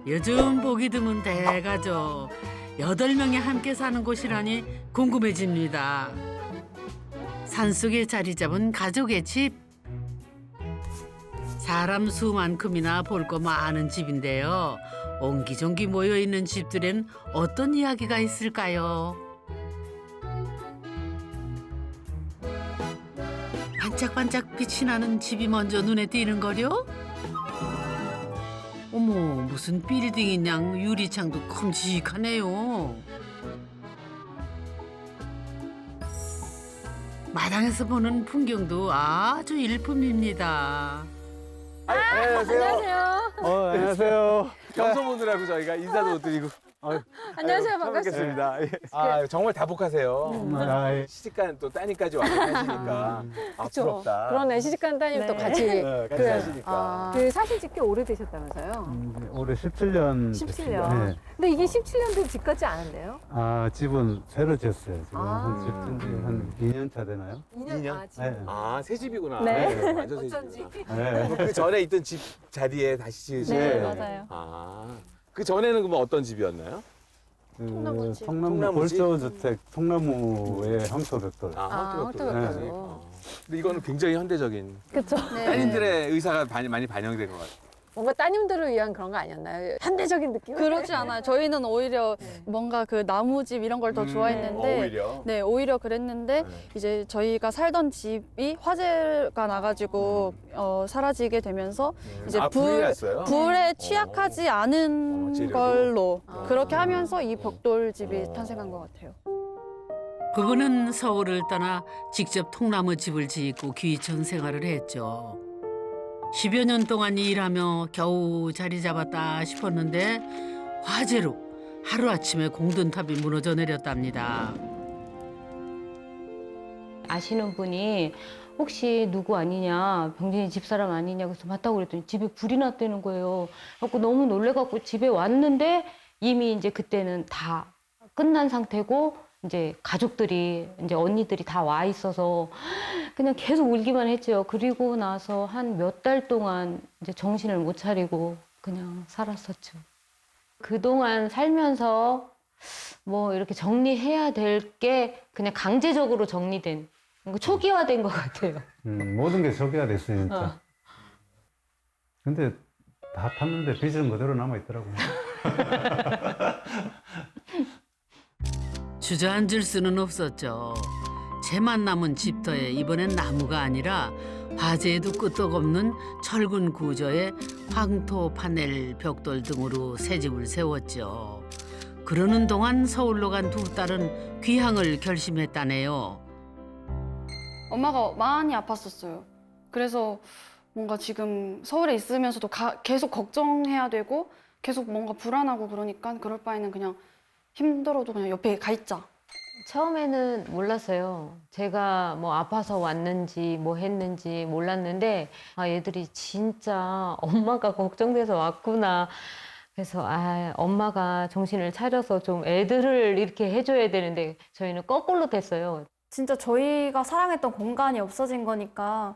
요즘 보기 드문 대가족. 8명이 함께 사는 곳이라니 궁금해집니다. 산속에 자리 잡은 가족의 집. 사람 수만큼이나 볼 거 많은 집인데요. 옹기종기 모여있는 집들엔 어떤 이야기가 있을까요? 반짝반짝 빛이 나는 집이 먼저 눈에 띄는 거요? 어머, 무슨 빌딩인 양 유리창도 큼직하네요. 마당에서 보는 풍경도 아주 일품입니다. 안녕하세요. 안녕하세요. 겸손분들하고 저희가 인사도 드리고. 안녕하세요. 반갑습니다. 아, 정말 다복하세요. 아, 시집간 또 따님까지 와서 하시니까. 아, 그쵸. 부럽다. 그러네. 시집간 따님 또 네. 같이. 네, 같이 하시니까. 그 사신 지 꽤 오래되셨다면서요? 올해 17년. 17년. 네. 근데 이게 17년 된 집 같지 않은데요? 아, 집은 새로 지었어요. 지금 아. 한 2년 차 되나요? 2년? 아, 지금. 네. 아, 새 집이구나. 네. 완전 새 어쩐지. 집이구나. 네. 그 전에 있던 집 자리에 다시 지으신 네, 거예요? 맞아요. 아, 그 전에는 그럼 어떤 집이었나요? 통나무 통나무집? 골조주택 통나무의 황토벽돌. 아, 황토벽돌. 네. 근데 이거는 굉장히 현대적인 그쵸. 따님들의 의사가 많이 반영된 것 같아요. 뭔가 따님들을 위한 그런 거 아니었나요? 현대적인 느낌? 그렇지 않아요. 저희는 오히려 뭔가 그 나무집 이런 걸 더 좋아했는데 오히려. 네, 오히려 그랬는데 네. 이제 저희가 살던 집이 화재가 나가지고 사라지게 되면서 이제 불이 났어요? 불에 취약하지 않은 재료로? 걸로 아. 그렇게 하면서 이 벽돌집이 탄생한 것 같아요. 부부는 서울을 떠나 직접 통나무 집을 짓고 귀촌 생활을 했죠. 10여 년 동안 일하며 겨우 자리 잡았다 싶었는데 화재로 하루아침에 공든탑이 무너져 내렸답니다. 아시는 분이 혹시 누구 아니냐, 병진이 집사람 아니냐, 그래서 맞다고 그랬더니 집에 불이 났다는 거예요. 그래서 너무 놀래갖고 집에 왔는데 이미 이제 그때는 다 끝난 상태고 이제 가족들이 이제 언니들이 다 와 있어서 그냥 계속 울기만 했죠. 그리고 나서 한 몇 달 동안 이제 정신을 못 차리고 그냥 살았었죠. 그동안 살면서 뭐 이렇게 정리해야 될 게 그냥 강제적으로 정리된, 초기화된 것 같아요. 모든 게 소개가 됐어요, 진짜. 어. 근데 다 탔는데 빚은 그대로 남아있더라고요. 주저앉을 수는 없었죠. 채만 남은 집터에 이번엔 나무가 아니라 화재에도 끄떡없는 철근 구조의 황토 파넬 벽돌 등으로 새 집을 세웠죠. 그러는 동안 서울로 간 두 딸은 귀향을 결심했다네요. 엄마가 많이 아팠었어요. 그래서 뭔가 지금 서울에 있으면서도 계속 걱정해야 되고 계속 뭔가 불안하고 그러니까 그럴 바에는 그냥 힘들어도 그냥 옆에 가 있자. 처음에는 몰랐어요. 제가 뭐 아파서 왔는지 뭐 했는지 몰랐는데 아, 얘들이 진짜 엄마가 걱정돼서 왔구나. 그래서 아, 엄마가 정신을 차려서 좀 애들을 이렇게 해줘야 되는데 저희는 거꾸로 됐어요. 진짜 저희가 사랑했던 공간이 없어진 거니까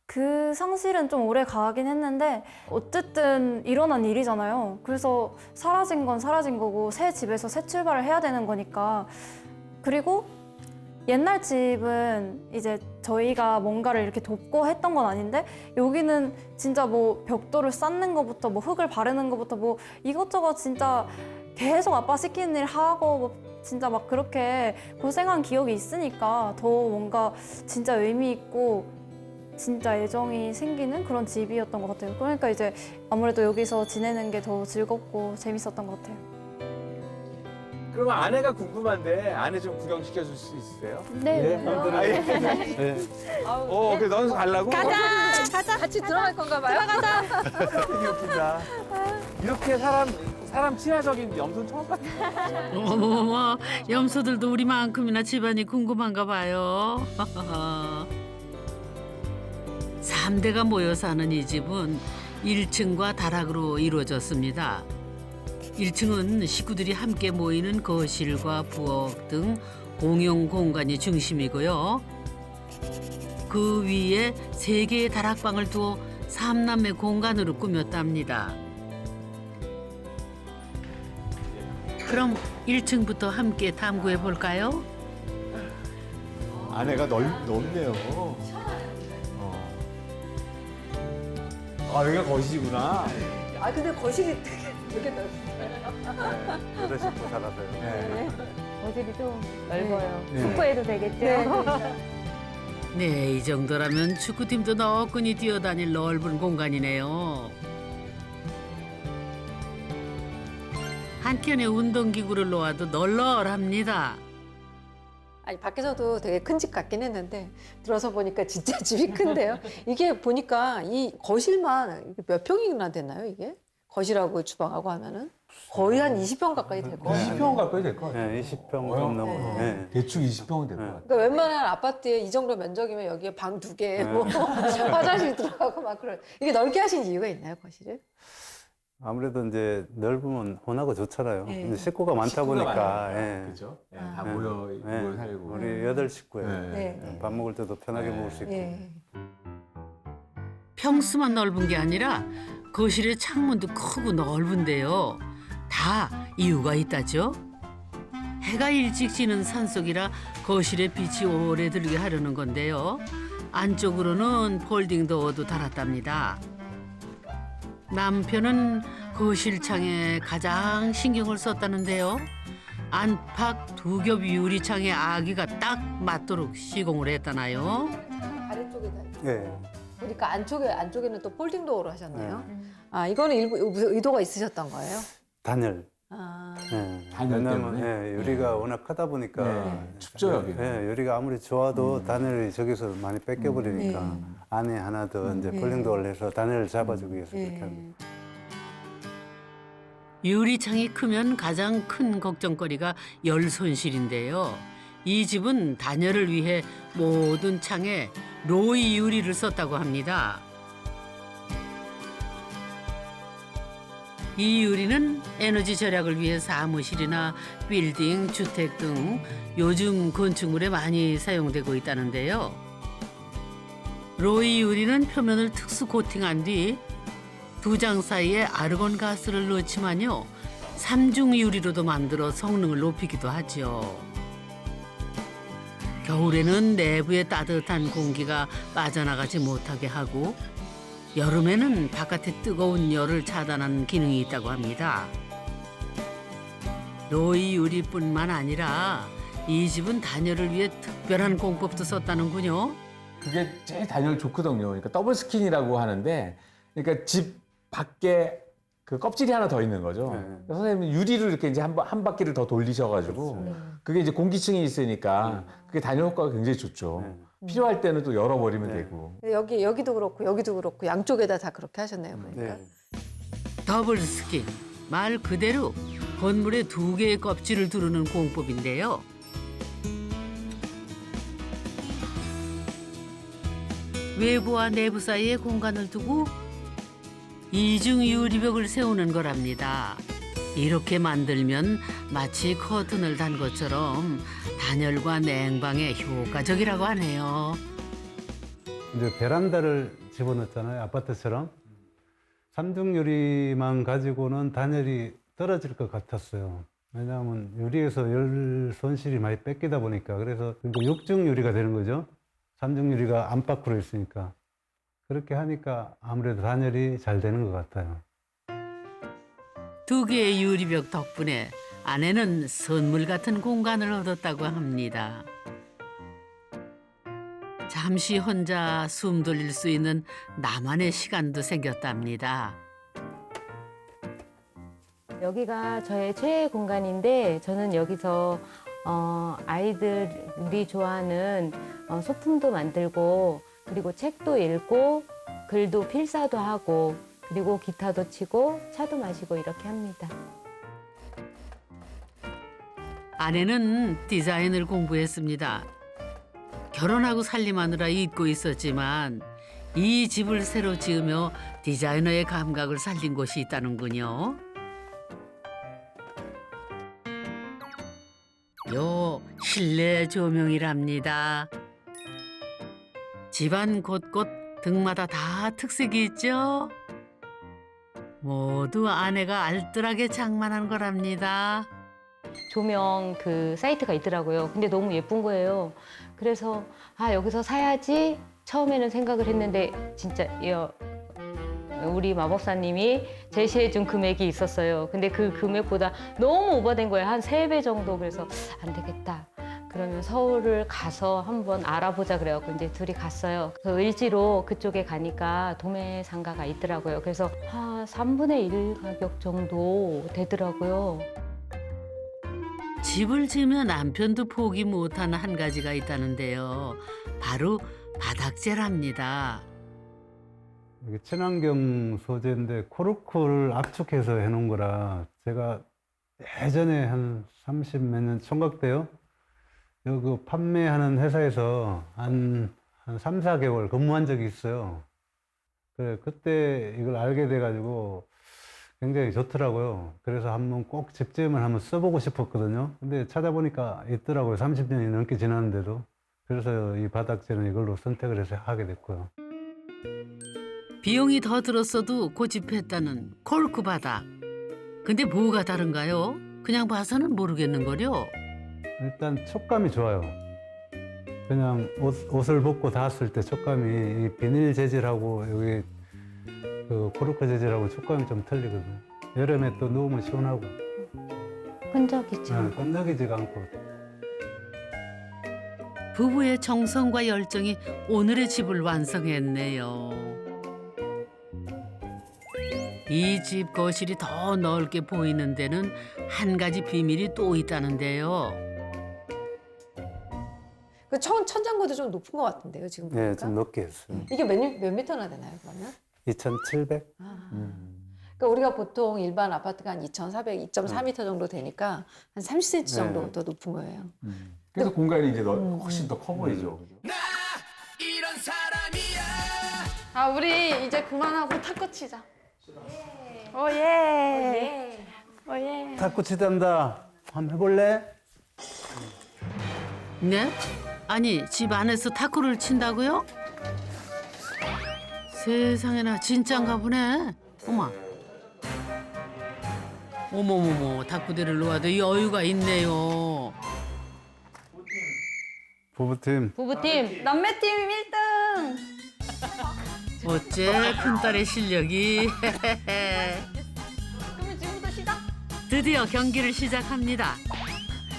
그 상실은 좀 오래 가긴 했는데 어쨌든 일어난 일이잖아요. 그래서 사라진 건 사라진 거고 새 집에서 새 출발을 해야 되는 거니까. 그리고 옛날 집은 이제 저희가 뭔가를 이렇게 돕고 했던 건 아닌데 여기는 진짜 뭐 벽돌을 쌓는 것부터 뭐 흙을 바르는 것부터 뭐 이것저것 진짜 계속 아빠 시키는 일 하고 뭐 진짜 막 그렇게 고생한 기억이 있으니까 더 뭔가 진짜 의미 있고 진짜 애정이 생기는 그런 집이었던 것 같아요. 그러니까 이제 아무래도 여기서 지내는 게 더 즐겁고 재밌었던 것 같아요. 그러면 아내가 궁금한데 아내 좀 구경시켜 줄 수 있으세요? 네. 아, 예. 네. 그래 너는 가려고? 가자. 같이 들어갈 건가 봐요. 되게 웃긴다. 이렇게 사람 친화적인 염소는 처음 봤어. 어머머머, 염소들도 우리만큼이나 집안이 궁금한가 봐요. 3대가 모여 사는 이 집은 1층과 다락으로 이루어졌습니다. 1층은 식구들이 함께 모이는 거실과 부엌 등 공용 공간이 중심이고요. 그 위에 3개의 다락방을 두어 3남매 공간으로 꾸몄답니다. 그럼 1층부터 함께 탐구해 볼까요? 안에가 넓네요. 아, 여기가 거실이구나. 아 근데 거실이 되게 넓어요. 여덟 식구 살아서요. 네. 거실이 좀 넓어요. 네. 축구해도 되겠죠? 네, 이 정도라면 축구팀도 너끈히 뛰어다닐 넓은 공간이네요. 한켠에 운동기구를 놓아도 널널합니다. 아니 밖에서도 되게 큰 집 같긴 했는데 들어서 보니까 진짜 집이 큰데요. 이게 보니까 이 거실만 몇 평이나 되나요 이게? 거실하고 주방하고 하면은 거의 한 20평 가까이 될 것 같아요. 20평 가까이 될 것 같아요. 네, 20평 좀 넘어요. 네. 대충 20평은 될 것 같아요. 그러니까 웬만한 아파트에 이 정도 면적이면 여기에 방 2개, 뭐 화장실 들어가고 막 그런. 이게 넓게 하신 이유가 있나요 거실을? 아무래도 이제 넓으면 혼하고 좋잖아요. 네. 근데 식구가 많다 보니까. 예. 그죠? 예, 아. 다 네. 모여 네. 살고. 우리 여덟 식구예요. 네. 네. 밥 먹을 때도 편하게 네. 먹을 수 있고. 예. 평수만 넓은 게 아니라 거실의 창문도 크고 넓은데요. 다 이유가 있다죠. 해가 일찍 지는 산속이라 거실에 빛이 오래 들게 하려는 건데요. 안쪽으로는 폴딩 도어도 달았답니다. 남편은 거실 창에 가장 신경을 썼다는데요. 안팎 2겹 유리창에 아기가 딱 맞도록 시공을 했다나요? 아래쪽에다. 예. 보니까 안쪽에는 또 폴딩 도어로 하셨네요. 아 이거는 일부 의도가 있으셨던 거예요? 단열. 아. 예. 단열 왜냐면 때문에? 예, 유리가 워낙 크다 보니까. 네. 춥죠, 여기는. 예, 유리가 아무리 좋아도 단열이 저기서 많이 뺏겨버리니까 네. 안에 하나 더 이제 네. 폴딩도어를 해서 단열을 잡아주기 위해서 그렇게 예. 합니다. 유리창이 크면 가장 큰 걱정거리가 열 손실인데요. 이 집은 단열을 위해 모든 창에 로이 유리를 썼다고 합니다. 이 유리는 에너지 절약을 위해 사무실이나 빌딩, 주택 등 요즘 건축물에 많이 사용되고 있다는데요. 로이 유리는 표면을 특수 코팅한 뒤 2장 사이에 아르곤 가스를 넣지만요. 3중 유리로도 만들어 성능을 높이기도 하죠. 겨울에는 내부에 따뜻한 공기가 빠져나가지 못하게 하고 여름에는 바깥의 뜨거운 열을 차단하는 기능이 있다고 합니다. 로이 유리뿐만 아니라 이 집은 단열을 위해 특별한 공법도 썼다는군요. 그게 제일 단열 좋거든요. 그러니까 더블 스킨이라고 하는데, 그러니까 집 밖에 그 껍질이 하나 더 있는 거죠. 네. 선생님은 유리를 이렇게 이제 한 바퀴를 더 돌리셔가지고, 그게 이제 공기층이 있으니까 그게 단열 효과가 굉장히 좋죠. 필요할 때는 또 열어버리면 네. 되고. 여기도 그렇고 여기도 그렇고 양쪽에다 다 그렇게 하셨네요 보니까. 네. 더블 스킨, 말 그대로 건물에 2개의 껍질을 두르는 공법인데요. 외부와 내부 사이에 공간을 두고 이중 유리벽을 세우는 거랍니다. 이렇게 만들면 마치 커튼을 단 것처럼 단열과 냉방에 효과적이라고 하네요. 이제 베란다를 집어넣잖아요. 아파트처럼. 3중 유리만 가지고는 단열이 떨어질 것 같았어요. 왜냐하면 유리에서 열 손실이 많이 뺏기다 보니까. 그래서 6중 유리가 되는 거죠. 3중 유리가 안팎으로 있으니까. 그렇게 하니까 아무래도 단열이 잘 되는 것 같아요. 2개의 유리벽 덕분에 아내는 선물 같은 공간을 얻었다고 합니다. 잠시 혼자 숨 돌릴 수 있는 나만의 시간도 생겼답니다. 여기가 저의 최애 공간인데 저는 여기서 아이들이 좋아하는 소품도 만들고 그리고 책도 읽고 글도 필사도 하고 그리고 기타도 치고 차도 마시고 이렇게 합니다. 아내는 디자인을 공부했습니다. 결혼하고 살림하느라 잊고 있었지만 이 집을 새로 지으며 디자이너의 감각을 살린 곳이 있다는군요. 요 실내 조명이랍니다. 집안 곳곳 등마다 다 특색이 있죠. 모두 아내가 알뜰하게 장만한 거랍니다. 조명 그 사이트가 있더라고요. 근데 너무 예쁜 거예요. 그래서 아 여기서 사야지 처음에는 생각을 했는데 진짜 우리 마법사님이 제시해준 금액이 있었어요. 근데 그 금액보다 너무 오버된 거예요. 한 3배 정도. 그래서 안 되겠다. 그러면 서울을 가서 한번 알아보자 그래갖고 이제 둘이 갔어요. 그 을지로 그쪽에 가니까 도매 상가가 있더라고요. 그래서 3분의 1 가격 정도 되더라고요. 집을 지으면 남편도 포기 못하는 한 가지가 있다는데요. 바로 바닥재랍니다. 이게 친환경 소재인데 코르크를 압축해서 해놓은 거라 제가 예전에 한 30 몇 년 총각 때요. 여기 판매하는 회사에서 한 3, 4개월 근무한 적이 있어요. 그때 이걸 알게 돼가지고 굉장히 좋더라고요. 그래서 한번 꼭 집재임을 한번 써보고 싶었거든요. 근데 찾아보니까 있더라고요. 30년이 넘게 지났는데도. 그래서 이 바닥재는 이걸로 선택을 해서 하게 됐고요. 비용이 더 들었어도 고집했다는 코르크 바닥. 근데 뭐가 다른가요? 그냥 봐서는 모르겠는걸요. 일단 촉감이 좋아요. 그냥 옷을 벗고 닿았을 때 촉감이 이 비닐 재질하고 여기 그 코르크 재질하고 촉감이 좀 틀리거든요. 여름에 또 누우면 시원하고. 끈적이죠. 네, 끈적이지가 않고. 부부의 정성과 열정이 오늘의 집을 완성했네요. 이 집 거실이 더 넓게 보이는 데는 한 가지 비밀이 또 있다는데요. 그 천장고도 좀 높은 것 같은데요, 지금 보니까. 네, 좀 높게 했어요. 이게 몇 미터나 되나요, 그러면? 2,700? 그러니까 우리가 보통 일반 아파트가 한 2,400, 2.4m 정도 되니까 한 30cm 정도 네. 더 높은 거예요. 그래서 공간이 이제 훨씬 더 커 보이죠. 아 우리 이제 그만하고 탁구 치자. 오예. 오예. 탁구 치단다. 한번 해볼래? 네? 아니 집 안에서 탁구를 친다고요? 세상에나 진짠가 보네. 어머머머 탁구대를 놓아도 여유가 있네요. 부부팀. 부부팀. 남매팀 1등. 어째 큰딸의 실력이. 그러면 지금부터 시작. 드디어 경기를 시작합니다.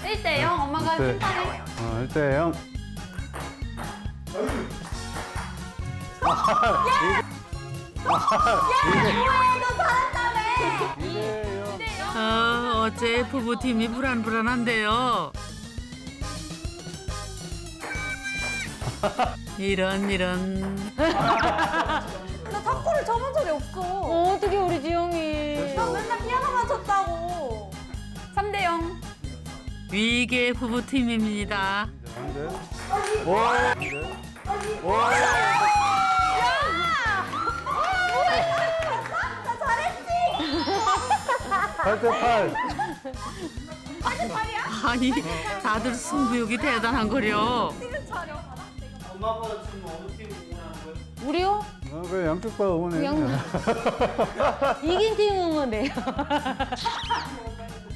1대 0 엄마가 네. 심판해. 1대0. 어째 부부팀이 불안불안한데요. 이런. 나 탁구를 쳐본 적이 없어. 어떻게 우리 지영이. 나 맨날 피아노만 쳤다고. 3대 0. 위계 부부팀입니다. 나 잘했지. 8대8. 아니 다들 승부욕이 대단한 거려. 우리요? 그 양쪽 다 응원해. 이긴 팀 응원해요.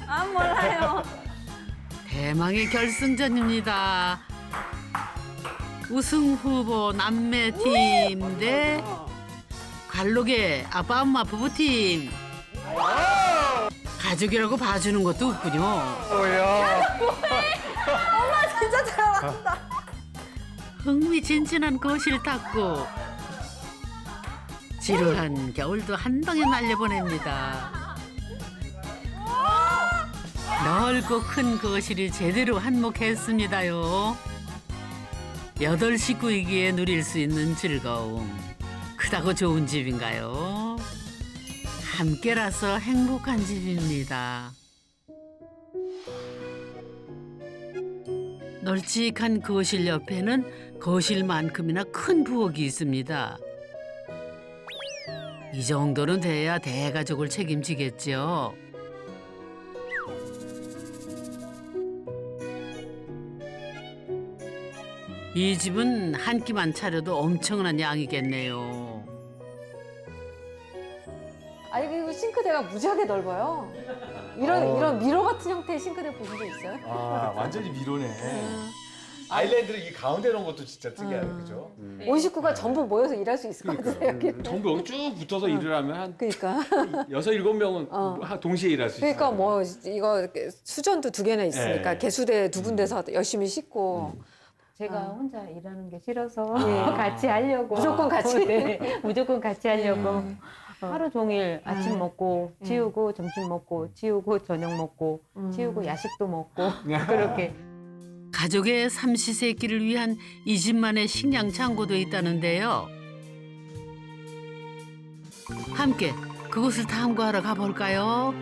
안 몰라요. 대망의 결승전입니다. 우승 후보 남매팀 대 관록의 아빠 엄마 부부팀. 가족이라고 봐주는 것도 없군요. 엄마 진짜 잘 맞다. 흥미진진한 거실 탁구. 지루한 겨울도 한 방에 날려보냅니다. 넓고 큰 거실이 제대로 한몫했습니다요. 8 식구이기에 누릴 수 있는 즐거움. 크다고 좋은 집인가요? 함께라서 행복한 집입니다. 널찍한 거실 옆에는 거실만큼이나 큰 부엌이 있습니다. 이 정도는 돼야 대가족을 책임지겠죠. 이 집은 한 끼만 차려도 엄청난 양이겠네요. 아니 그리고 싱크대가 무지하게 넓어요. 이런 미러 같은 형태의 싱크대 보신 적 있어요? 아, 완전히 미로네. 아일랜드를 이 가운데 놓은 것도 진짜 특이하네, 그죠? 온 식구가 전부 모여서 일할 수 있을 것 같아요. 여기. 전부 여기 쭉 붙어서 일을 하면 한 그러니까. 6, 7명은 동시에 일할 수 있어요. 그러니까 뭐 이거 수전도 2개나 있으니까 네. 개수대 2군데서 열심히 씻고 제가 혼자 일하는 게 싫어서 예. 같이 하려고. 무조건 같이? 네, 무조건 같이 하려고. 하루 종일 아침 먹고 치우고 점심 먹고 치우고 저녁 먹고 치우고 야식도 먹고 그렇게. 가족의 삼시세끼를 위한 이 집만의 식량 창고도 있다는데요. 함께 그곳을 탐구하러 가볼까요?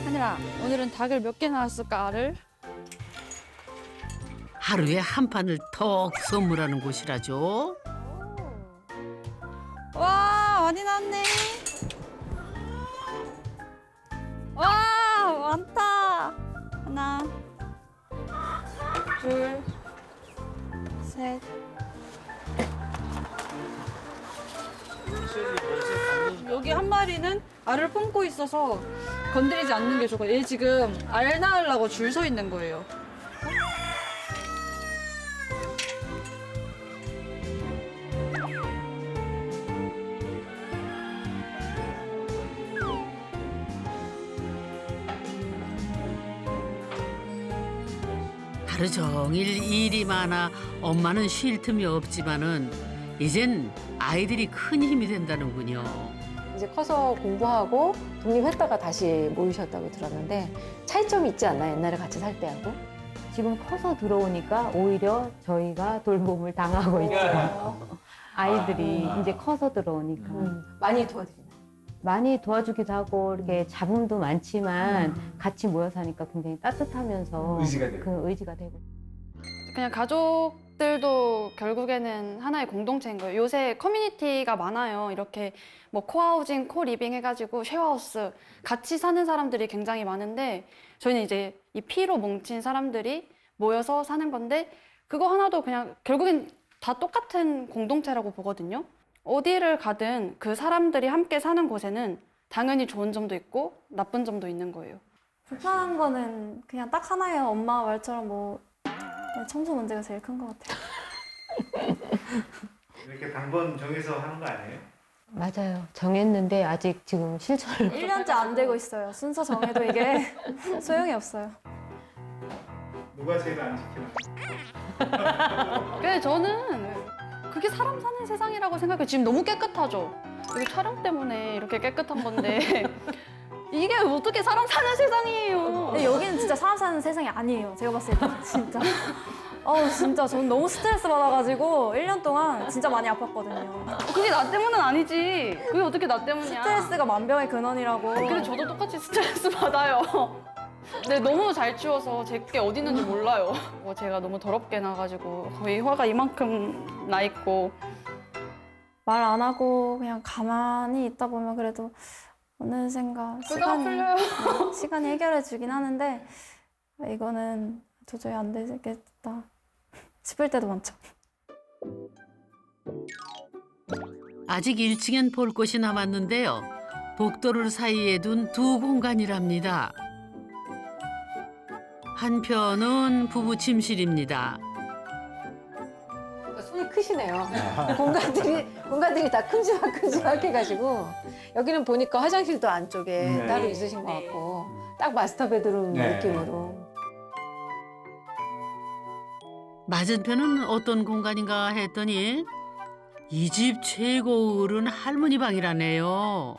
하늘아, 오늘은 닭을 몇 개 나왔을까 알을? 하루에 한 판을 턱 선물하는 곳이라죠. 와, 많이 나왔네. 와, 많다. 하나, 둘, 셋. 여기 한 마리는 알을 품고 있어서 건드리지 않는 게 좋고, 얘 지금 알 낳으려고 줄 서 있는 거예요. 하루 종일 일이 많아 엄마는 쉴 틈이 없지만은 이젠 아이들이 큰 힘이 된다는군요. 이제 커서 공부하고 독립했다가 다시 모이셨다고 들었는데 차이점이 있지 않나요? 옛날에 같이 살 때하고? 지금 커서 들어오니까 오히려 저희가 돌봄을 당하고 있어요. 아이들이 이제 커서 들어오니까. 많이 도와드리나요? 많이 도와주기도 하고 이렇게 잡음도 많지만 같이 모여 사니까 굉장히 따뜻하면서 의지가 되고. 그 의지가 되고. 그냥 가족들도 결국에는 하나의 공동체인 거예요. 요새 커뮤니티가 많아요. 이렇게 뭐 코하우징, 코리빙 해가지고 쉐어하우스 같이 사는 사람들이 굉장히 많은데 저희는 이제 이 피로 뭉친 사람들이 모여서 사는 건데 그거 하나도 그냥 결국엔 다 똑같은 공동체라고 보거든요. 어디를 가든 그 사람들이 함께 사는 곳에는 당연히 좋은 점도 있고 나쁜 점도 있는 거예요. 불편한 거는 그냥 딱 하나예요. 엄마 말처럼 뭐 청소 문제가 제일 큰 것 같아요. 이렇게 당번 정해서 하는 거 아니에요? 맞아요. 정했는데 아직 지금 실천을 1년째 안 되고 있어요. 순서 정해도 이게 소용이 없어요. 누가 제일 안 지키나? 그래 저는 그게 사람 사는 세상이라고 생각해요. 지금 너무 깨끗하죠? 여기 촬영 때문에 이렇게 깨끗한 건데 이게 어떻게 사람 사는 세상이에요. 근데 여기는 진짜 사람 사는 세상이 아니에요. 제가 봤을 때 진짜. 진짜 전 너무 스트레스 받아가지고 1년 동안 진짜 많이 아팠거든요. 그게 나 때문은 아니지. 그게 어떻게 나 때문이야. 스트레스가 만병의 근원이라고. 근데 저도 똑같이 스트레스 받아요. 근데 너무 잘 치워서 제게 어디 있는지 몰라요. 제가 너무 더럽게 나가지고 거의 화가 이만큼 나 있고. 말 안 하고 그냥 가만히 있다 보면 그래도 어느샌가 시간이 해결해 주긴 하는데 이거는 도저히 안 되겠다 싶을 때도 많죠. 아직 1층엔 볼 곳이 남았는데요. 복도를 사이에 둔 두 공간이랍니다. 한편은 부부 침실입니다. 손이 크시네요. 공간들이 다 큼지막 해가지고 여기는 보니까 화장실도 안쪽에 따로 있으신 것 같고 딱 마스터 베드룸 네. 느낌으로. 맞은편은 어떤 공간인가 했더니 이 집 최고 어른 할머니 방이라네요.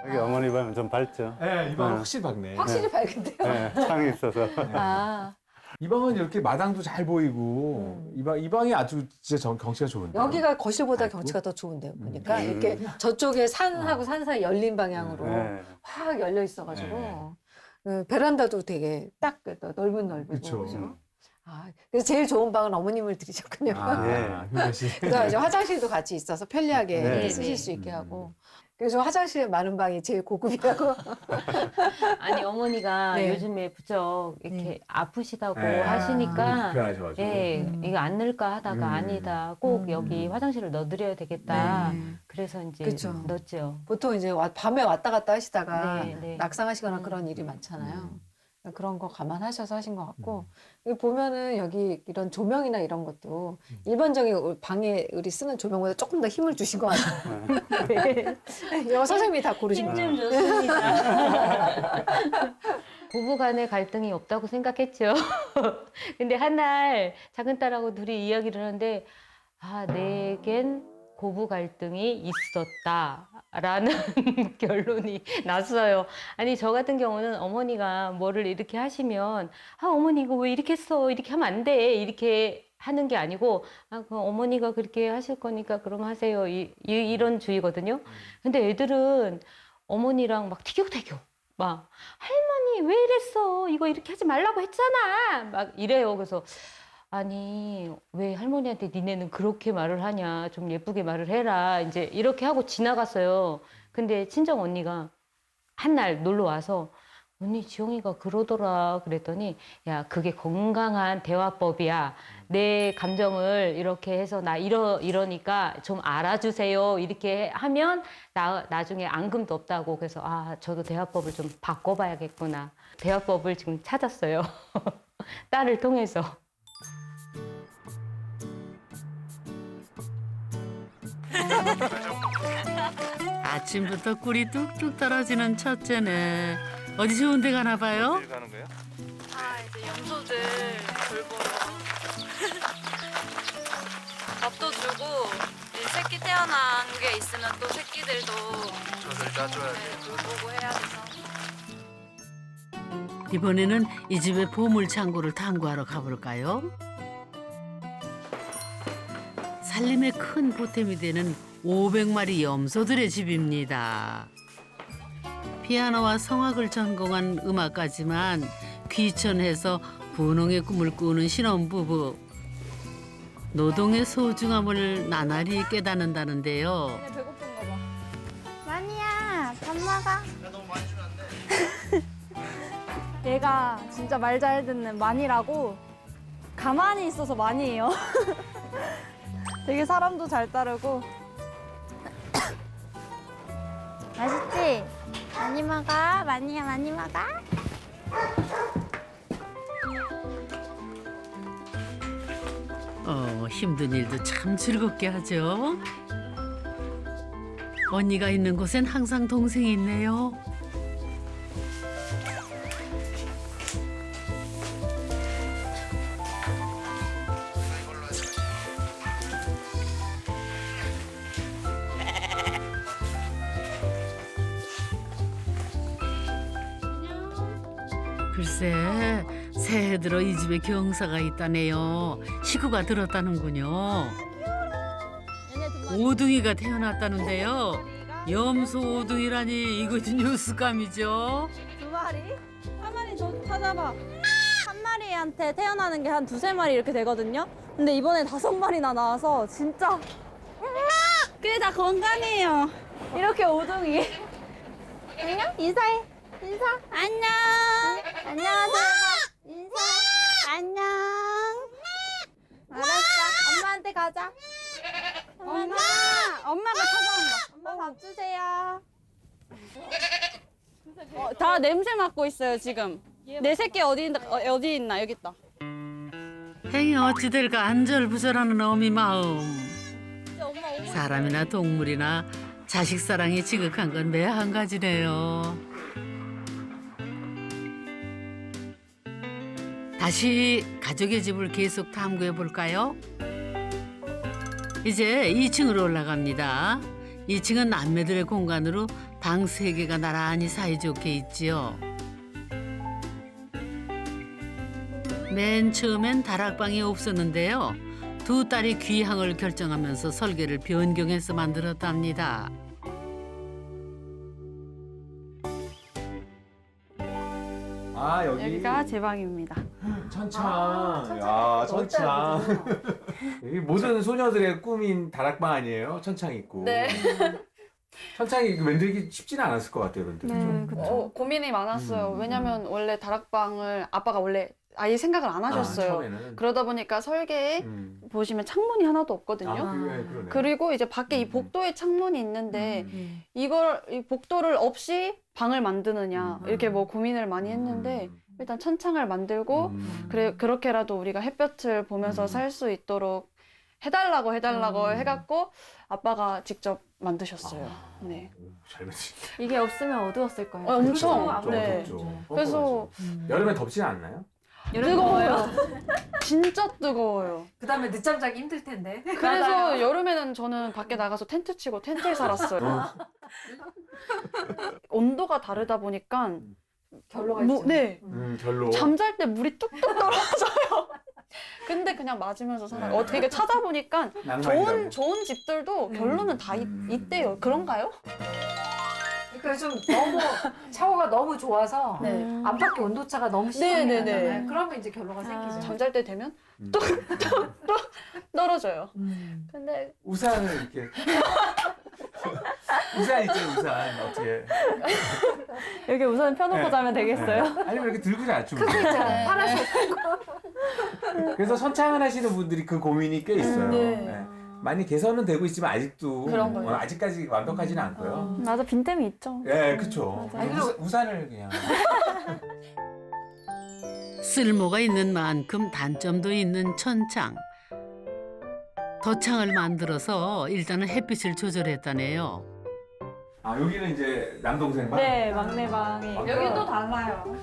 여기 어머니 방은 좀 밝죠. 네, 이 방은 확실히 밝네. 확실히 밝은데요? 네, 창이 있어서. 아, 이 방은 이렇게 마당도 잘 보이고 이 방이 아주 진짜 경치가 좋은데. 여기가 거실보다 밝고? 경치가 더 좋은데요. 보니까 이렇게 저쪽에 산하고 산 사이 열린 방향으로 네. 확 열려 있어가지고 베란다도 되게 딱 넓은 그쵸. 그죠? 그래서 제일 좋은 방은 어머님을 들이셨군요. 아, 네. 효자 씨. 그래서 이제 화장실도 같이 있어서 편리하게 네. 쓰실 수 있게 하고 그래서 화장실에 많은 방이 제일 고급이라고. 아니 어머니가 네. 요즘에 부쩍 이렇게 아프시다고 네. 하시니까 불편하셔가지고. 예, 이거 안 넣을까 하다가 아니다. 꼭 음. 여기 화장실을 넣어드려야 되겠다. 네. 그래서 이제 그쵸. 넣었죠. 보통 이제 밤에 왔다 갔다 하시다가 네, 네. 낙상하시거나 음. 그런 일이 많잖아요. 그런 거 감안하셔서 하신 것 같고 여기 보면은 여기 이런 조명이나 이런 것도 일반적인 방에 우리 쓰는 조명보다 조금 더 힘을 주신 것 같아요. 네. 이거 선생님이 다 고르신 거예요. 힘좀 줬습니다. 부부 간의 갈등이 없다고 생각했죠. 근데 한 날 작은 딸하고 둘이 이야기를 하는데 내겐 고부 갈등이 있었다라는 결론이 났어요. 아니 저 같은 경우는 어머니가 뭐를 이렇게 하시면 어머니 이거 왜 이렇게 했어? 이렇게 하면 안 돼. 이렇게 하는 게 아니고 그럼 어머니가 그렇게 하실 거니까 그럼 하세요. 이런 주의거든요. 근데 애들은 어머니랑 막 티격태격 막 할머니 왜 이랬어? 이거 이렇게 하지 말라고 했잖아. 막 이래요. 그래서 아니 왜 할머니한테 니네는 그렇게 말을 하냐, 좀 예쁘게 말을 해라, 이제 이렇게 하고 지나갔어요. 근데 친정 언니가 한 날 놀러 와서 언니 지영이가 그러더라 그랬더니 야 그게 건강한 대화법이야. 내 감정을 이렇게 해서 나 이러니까 좀 알아주세요. 이렇게 하면 나중에 앙금도 없다고. 그래서 저도 대화법을 좀 바꿔봐야겠구나. 대화법을 지금 찾았어요. 딸을 통해서. 아침부터 꿀이 뚝뚝 떨어지는 첫째네. 어디 좋은 데 가나 봐요? 어딜 가는 거예요? 이제 염소들 돌보러 밥도 주고 이 새끼 태어난 게 있으면 또 새끼들도 젖을 짜줘야지. 돌보고 해야 돼서. 이번에는 이 집의 보물 창고를 탐구하러 가볼까요? 살림에 큰 보탬이 되는 500마리 염소들의 집입니다. 피아노와 성악을 전공한 음악가지만 귀천해서 분홍의 꿈을 꾸는 신혼부부. 노동의 소중함을 나날이 깨닫는다는데요. 배고픈가 봐. 마니야, 밥 먹어. 야, 너무 많이 주면 안 돼. 얘가 진짜 말 잘 듣는 마니라고 가만히 있어서 마니예요. 되게 사람도 잘 따르고. 맛있지? 많이 먹어. 마니야 많이 먹어. 힘든 일도 참 즐겁게 하죠. 언니가 있는 곳엔 항상 동생이 있네요. 글쎄, 새해 들어 이 집에 경사가 있다네요. 식구가 들었다는군요. 오둥이가 태어났다는데요. 염소 오둥이라니 이것이 뉴스감이죠. 두 마리? 한 마리 더 찾아봐. 한 마리한테 태어나는 게 한 두세 마리 이렇게 되거든요. 근데 이번에 5마리나 나와서 진짜 그게 다 건강해요. 이렇게 오둥이. 안녕? 인사해. 인사. 안녕. 안녕하세요. 인사. 안녕. 알았어. 엄마한테 가자. 엄마가 찾아온다. 엄마 밥 주세요. 다 냄새 맡고 있어요 지금. 내 새끼 어디 있나 여기 있다. 행이 어찌 될까 안절부절하는 어미 마음. 사람이나 동물이나 자식 사랑이 지극한 건 매 한 가지네요. 다시 가족의 집을 계속 탐구해 볼까요? 이제 2층으로 올라갑니다. 2층은 남매들의 공간으로 방 3개가 나란히 사이좋게 있지요. 맨 처음엔 다락방이 없었는데요. 두 딸이 귀향을 결정하면서 설계를 변경해서 만들었답니다. 여기가 제 방입니다. 천창. 야, 천창. 여기 모든 소녀들의 꿈인 다락방 아니에요? 천창 있고. 네. 천창이 만들기 쉽지는 않았을 것 같아요, 근데. 네, 그쵸. 고민이 많았어요. 왜냐면 원래 다락방을 아빠가 원래 아예 생각을 안 하셨어요. 처음에는. 그러다 보니까 설계에 보시면 창문이 하나도 없거든요. 그러네. 그리고 이제 밖에 이 복도에 창문이 있는데 이 복도를 없이 방을 만드느냐 이렇게 뭐 고민을 많이 했는데 일단 천창을 만들고 그래 그렇게라도 우리가 햇볕을 보면서 살 수 있도록 해달라고 해갖고 아빠가 직접 만드셨어요. 네. 잘 만드시. 이게 없으면 어두웠을 거예요. 엄청. 네. 덥죠. 그래서 여름에 덥진 않나요? 뜨거워요. 진짜 뜨거워요. 그다음에 늦잠 자기 힘들 텐데. 그래서 여름에는 저는 밖에 나가서 텐트 치고 텐트에 살았어요. 온도가 다르다 보니까 결로가 있죠. 네. 별로. 잠잘 때 물이 뚝뚝 떨어져요. 근데 그냥 맞으면서 살아요. 어떻게 이게 찾아보니까 좋은 집들도 결론은 다 있대요. 그런가요? 그러니까 좀 너무 샤워가 너무 좋아서 네. 안팎의 온도차가 너무 심하게 네네네. 나잖아요. 그러면 이제 결로가 생기죠. 잠잘 때 되면 또 떨어져요. 근데 우산을 이렇게. 우산 있죠, 우산. 어떻게. 여기 우선 펴놓고 네. 자면 되겠어요? 아니면 이렇게 들고 자, 좀. 그거 있잖아요. 파란색. 그래서 선창을 하시는 분들이 그 고민이 꽤 있어요. 네. 네. 많이 개선은 되고 있지만 아직도 그런 거예요. 아직까지 완벽하지는 않고요. 맞아, 빈틈이 있죠. 네, 그렇죠. 맞아요. 우산을 그냥. 쓸모가 있는 만큼 단점도 있는 천창. 덧창을 만들어서 일단은 햇빛을 조절했다네요. 아, 여기는 이제 남동생 방? 네, 막내 방이. 여기 또 달라요.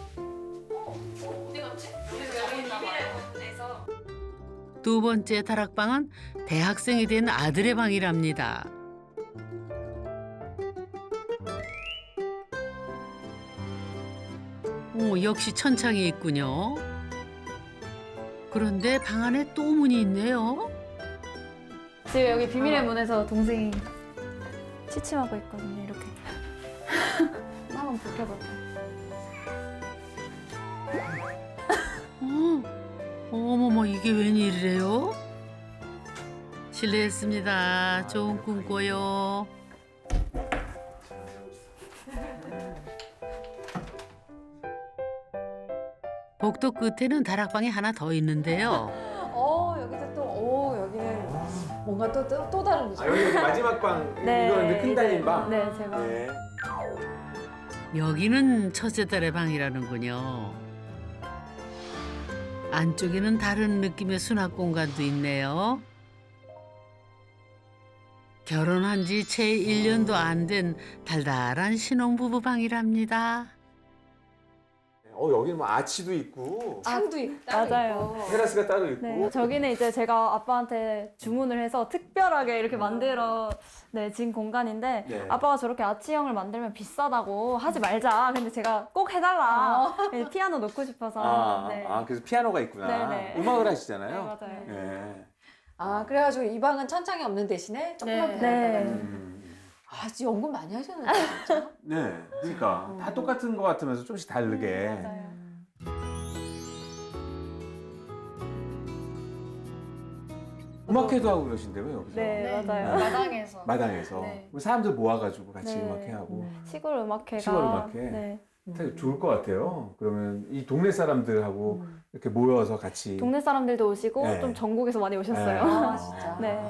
두 번째 다락방은 대학생이 된 아들의 방이랍니다. 오, 역시 천창이 있군요. 그런데 방 안에 또 문이 있네요. 지금 여기 비밀의 문에서 동생이 취침하고 있거든요, 이렇게. 한번 볼게볼게요. 어머머, 이게 웬일이래요? 실례했습니다. 좋은 꿈 꿔요. 복도 끝에는 다락방이 하나 더 있는데요. 여기도 또, 여기는 뭔가 또 다른 거죠. 아, 여기 마지막 방. 네, 이거는 이제 큰 달린 방. 네, 제 방. 네. 여기는 첫째 딸의 방이라는군요. 안쪽에는 다른 느낌의 수납 공간도 있네요. 결혼한 지 채 1년도 안 된 달달한 신혼부부 방이랍니다. 여기는 뭐 아치도 있고, 창도 있고. 맞아요. 테라스가 따로 있고. 네, 저기는 이제 제가 아빠한테 주문을 해서 특별하게 이렇게 만들어 진 공간인데 네. 아빠가 저렇게 아치형을 만들면 비싸다고 하지 말자. 근데 제가 꼭 해달라. 피아노 놓고 싶어서. 네. 그래서 피아노가 있구나. 네네. 음악을 네, 하시잖아요. 맞아요. 네. 그래가지고 이 방은 천창이 없는 대신에 조그만 네. 베란다가 네. 있는. 진짜 연구 많이 하셨는데, 진짜. 네, 그러니까 다 똑같은 것 같으면서 조금씩 다르게. 맞아요. 음악회도 하고 그러신데요, 여기서? 네, 맞아요. 마당에서. 마당에서 네. 사람들 모아가지고 같이 네. 음악회 하고. 시골 음악회가. 시골 음악회? 네. 되게 좋을 것 같아요. 그러면 이 동네 사람들하고 이렇게 모여서 같이. 동네 사람들도 오시고 네. 좀 전국에서 많이 오셨어요. 진짜. 네.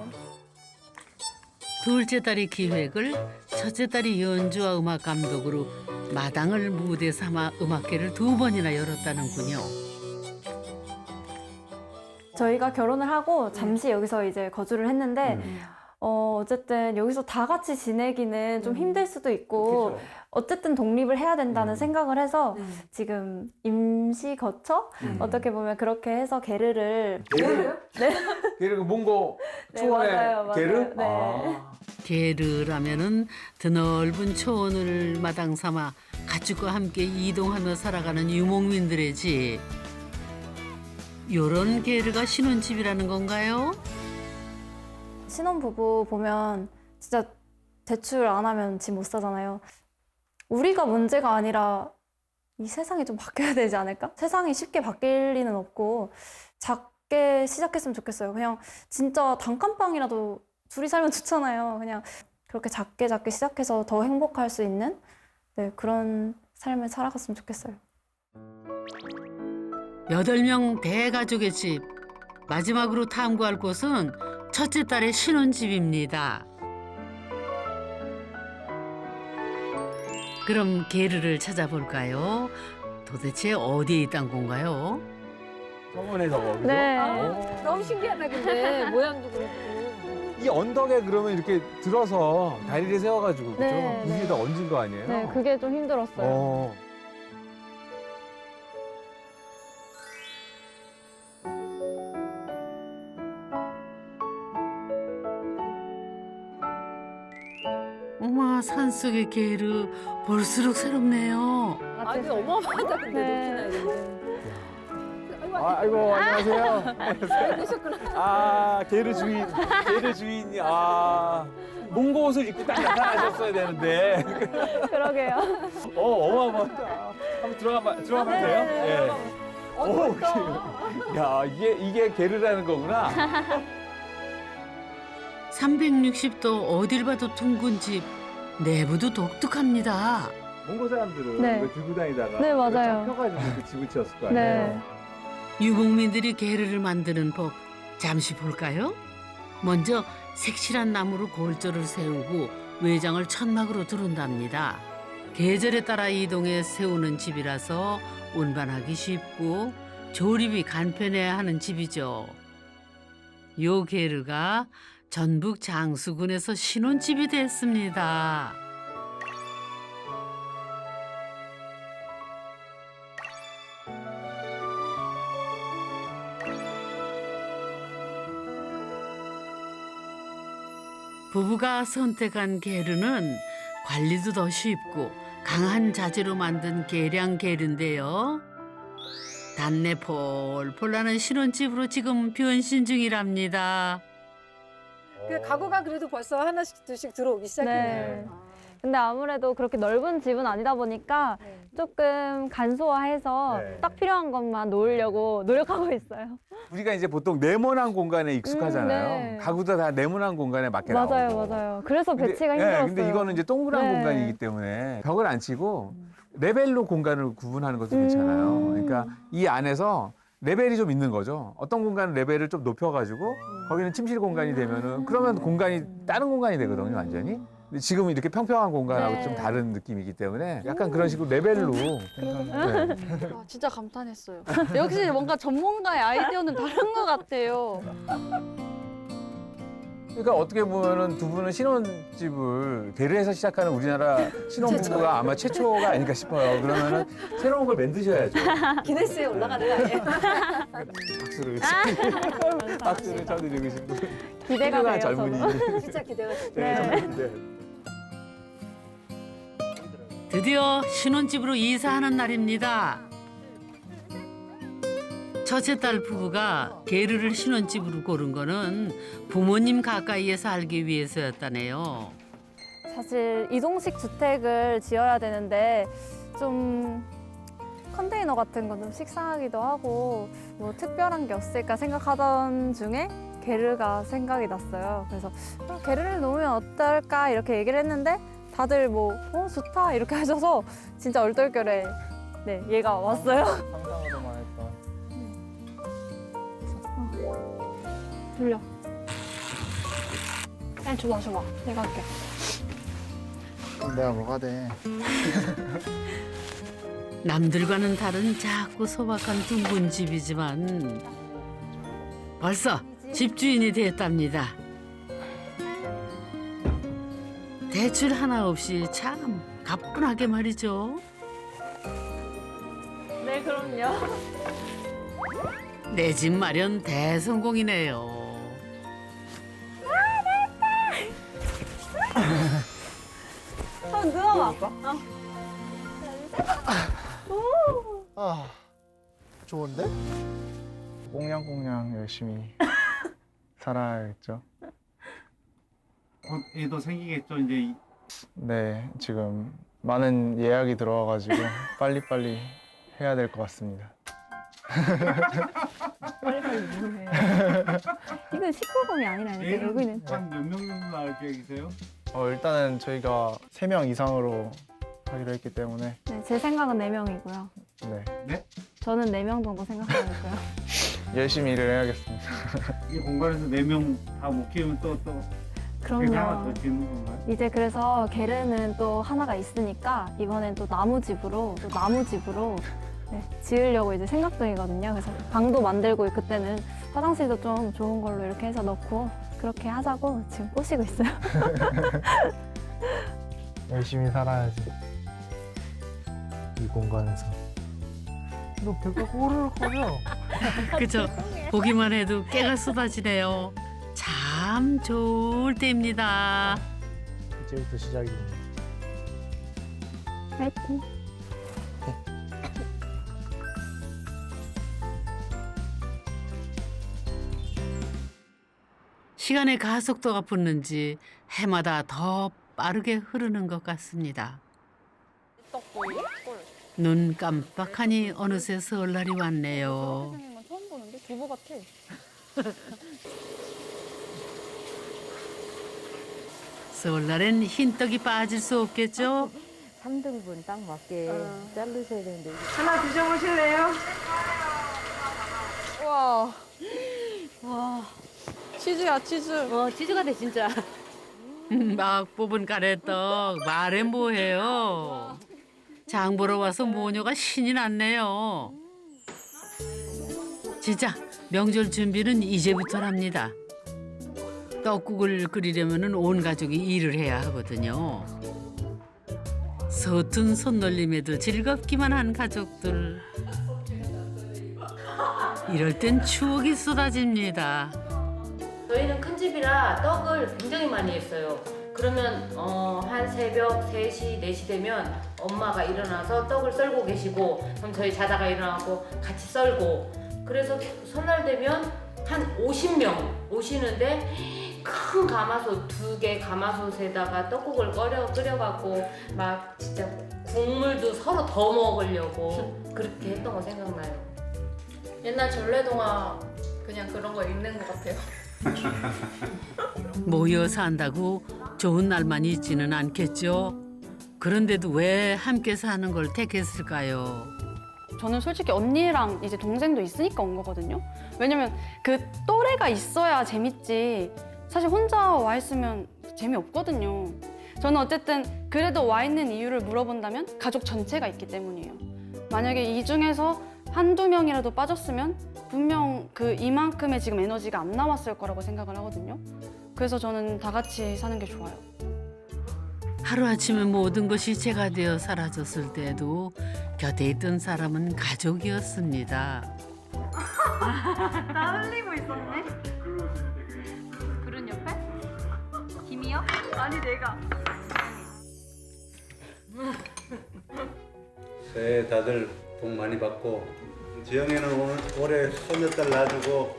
둘째 딸이 기획을, 첫째 딸이 연주와 음악 감독으로 마당을 무대 삼아 음악회를 2번이나 열었다는군요. 저희가 결혼을 하고 잠시 여기서 이제 거주를 했는데 어쨌든 여기서 다 같이 지내기는 좀 힘들 수도 있고 그죠. 어쨌든 독립을 해야 된다는 생각을 해서 지금 임시 거처 어떻게 보면 그렇게 해서 게르를 게르요? 네. 게르 몽고 네, 초원의 맞아요. 게르? 네. 게르라면은 드넓은 초원을 마당 삼아 가축과 함께 이동하며 살아가는 유목민들의 집. 요런 게르가 신혼집이라는 건가요? 신혼부부 보면 진짜 대출 안 하면 집 못 사잖아요. 우리가 문제가 아니라 이 세상이 좀 바뀌어야 되지 않을까? 세상이 쉽게 바뀔 리는 없고 작게 시작했으면 좋겠어요. 그냥 진짜 단칸방이라도 둘이 살면 좋잖아요. 그냥 그렇게 작게 작게 시작해서 더 행복할 수 있는 네, 그런 삶을 살아갔으면 좋겠어요. 8명 대가족의 집. 마지막으로 탐구할 곳은 첫째 딸의 신혼집입니다. 그럼 게르를 찾아볼까요? 도대체 어디에 있던 건가요? 저번에 저거, 그죠? 네. 너무 신기하다 근데 모양도 그렇고. 이 언덕에 그러면 이렇게 들어서 다리를 세워가지고 그죠? 네, 그 위에다 얹은 거 아니에요? 네, 그게 좀 힘들었어요. 어. 어머, 산속의 게르 볼수록 새롭네요. 아 이거 어마어마하다 근데 네. 높이나 이런데. 아이고, 안녕하세요. 되셨구나. 아, 게르 주인이, 몽고 옷을 입고 딱 나타나셨어야 되는데. 그러게요. 어마어마하다. 한번 들어가면 돼요? 예. 오, 야, 이게 게르라는 거구나. 360도 어딜 봐도 둥근 집. 내부도 독특합니다. 몽고 사람들은 네. 이거 들고 다니다가 네, 맞아요. 잡혀가지고 그 집을 지었을 거 아니에요? 네. 유목민들이 게르를 만드는 법 잠시 볼까요? 먼저 색칠한 나무로 골조를 세우고 외장을 천막으로 두른답니다. 계절에 따라 이동해 세우는 집이라서 운반하기 쉽고 조립이 간편해야 하는 집이죠. 요 게르가 전북 장수군에서 신혼집이 됐습니다. 부부가 선택한 게르는 관리도 더 쉽고 강한 자재로 만든 계량 게르인데요. 단내 폴폴 나는 신혼집으로 지금 변신 중이랍니다. 그 가구가 그래도 벌써 하나씩 둘씩 들어오기 시작했네요. 네. 근데 아무래도 그렇게 넓은 집은 아니다 보니까 네. 조금 간소화해서 네. 딱 필요한 것만 놓으려고 노력하고 있어요. 우리가 이제 보통 네모난 공간에 익숙하잖아요. 네. 가구도 다 네모난 공간에 맞게 맞아요, 나오고. 맞아요. 그래서 근데, 배치가 예, 힘들었어요. 근데 이거는 이제 동그란 네. 공간이기 때문에 벽을 안 치고 레벨로 공간을 구분하는 것도 괜찮아요. 그러니까 이 안에서 레벨이 좀 있는 거죠. 어떤 공간은 레벨을 좀 높여가지고 거기는 침실 공간이 되면은 그러면 공간이 다른 공간이 되거든요, 완전히. 근데 지금 이렇게 평평한 공간하고 네. 좀 다른 느낌이기 때문에 약간 그런 식으로 레벨로. 네. 아, 진짜 감탄했어요. 역시 뭔가 전문가의 아이디어는 다른 것 같아요. 그러니까 어떻게 보면은 두 분은 신혼집을 게르에서 시작하는 우리나라 신혼부부가 아마 최초가 아닐까 싶어요. 그러면은 새로운 걸 만드셔야죠. 기네스에 올라가는 거 아니에요? 박수를 쳐드리고 싶은 기대가 훌륭한 돼요, 젊은이. 진짜 기대가 네. 드디어 신혼집으로 이사하는 날입니다. 첫째 딸 부부가 게르를 신혼집으로 고른 거는 부모님 가까이에 살기 위해서였다네요. 사실 이동식 주택을 지어야 되는데 좀 컨테이너 같은 건 좀 식상하기도 하고 뭐 특별한 게 없을까 생각하던 중에 게르가 생각이 났어요. 그래서 게르를 놓으면 어떨까 이렇게 얘기를 했는데 다들 뭐 좋다 이렇게 하셔서 진짜 얼떨결에 네, 얘가 왔어요. 상상으로만 했던. 돌려. 아니 줘봐 줘봐. 내가 할게. 그럼 내가 뭐가 돼? 남들과는 다른 작고 소박한 둥근 집이지만 벌써 집주인이 됐답니다. 대출 하나 없이 참 가뿐하게 말이죠. 네 그럼요. 내 집 마련 대성공이네요. 한번 누워봐. 아, 좋은데? 꽁냥꽁냥 열심히 살아야겠죠. 애도 생기겠죠, 이제. 네, 지금 많은 예약이 들어와가지고 빨리빨리 해야 될 것 같습니다. 빨리빨리 뭐해. 이건 19금이 아니라니까 여기는. 한몇 명 정도 나올 계획이세요? 일단은 저희가 3명 이상으로 하기로 했기 때문에 네, 제 생각은 4명이고요. 네. 저는 4명 정도 생각하고 있고요. 열심히 일을 해야겠습니다. 이 공간에서 4명 다 못 키우면 또 그럼요. 짓는 건가요? 이제 그래서 게르는 또 하나가 있으니까 이번엔 또 나무집으로 네, 지으려고 이제 생각 중이거든요. 그래서 방도 만들고 그때는 화장실도 좀 좋은 걸로 이렇게 해서 넣고 그렇게 하자고 지금 꼬시고 있어요. 열심히 살아야지. 이 공간에서. 너 배가 호르륵거려. 그저 보기만 해도 깨가 쏟아지네요. 참 좋을 때입니다. 이제부터 시작이네. 파이팅. 시간의 가속도가 붙는지 해마다 더 빠르게 흐르는 것 같습니다. 눈 깜빡하니 어느새 설날이 왔네요. 처음 보는데 두부 같아. 설날엔 흰떡이 빠질 수 없겠죠? 3등분 딱 맞게 자르셔야 되는데. 하나 드셔보실래요? 와. 와. 치즈야, 치즈. 치즈가 돼 진짜. 막 뽑은 가래떡 말해 뭐해요. 장 보러 와서 모녀가 신이 났네요. 진짜 명절 준비는 이제부터랍니다. 떡국을 끓이려면 온 가족이 일을 해야 하거든요. 서툰 손놀림에도 즐겁기만 한 가족들. 이럴 땐 추억이 쏟아집니다. 저희는 큰 집이라 떡을 굉장히 많이 했어요. 그러면 한 새벽 3시, 4시 되면 엄마가 일어나서 떡을 썰고 계시고 그럼 저희 자다가 일어나고 같이 썰고 그래서 설날 되면 한 50명 오시는데 큰 가마솥 2개 가마솥에다가 떡국을 끓여갖고 막 진짜 국물도 서로 더 먹으려고 그렇게 했던 거 생각나요. 옛날 전래동화 그냥 그런 거 읽는 것 같아요. 모여 산다고 좋은 날만 있지는 않겠죠. 그런데도 왜 함께 사는 걸 택했을까요? 저는 솔직히 언니랑 이제 동생도 있으니까 온 거거든요. 왜냐면 그 또래가 있어야 재밌지. 사실 혼자 와 있으면 재미없거든요. 저는 어쨌든 그래도 와 있는 이유를 물어본다면 가족 전체가 있기 때문이에요. 만약에 이 중에서 한두 명이라도 빠졌으면 분명 그 이만큼의 지금 에너지가 안 나왔을 거라고 생각을 하거든요. 그래서 저는 다 같이 사는 게 좋아요. 하루아침에 모든 것이 제가 되어 사라졌을 때도 곁에 있던 사람은 가족이었습니다. 나 흘리고 있었네. 그런 옆에? 김이요? 아니 내가. 네, 다들 복 많이 받고 지영이는 올해 손녀딸 낳아주고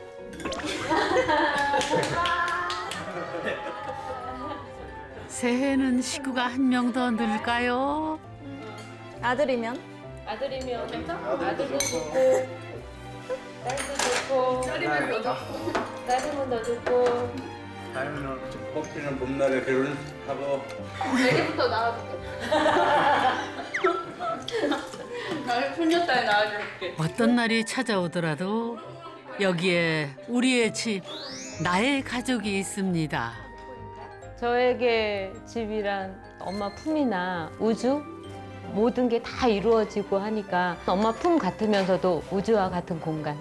새해는 식구가 한 명 더 늘까요? 아들이면? 아들이면 아들도 좋고 딸도 좋고 딸이면 더 좋고. 딸이면 더 좋고 다음에는 뽑히는 봄날에 결혼하고 애기부터 낳아줄게. 나 손녀딸 낳아줄게. 어떤 날이 찾아오더라도 여기에 우리의 집, 나의 가족이 있습니다. 저에게 집이란 엄마 품이나 우주 모든 게 다 이루어지고 하니까 엄마 품 같으면서도 우주와 같은 공간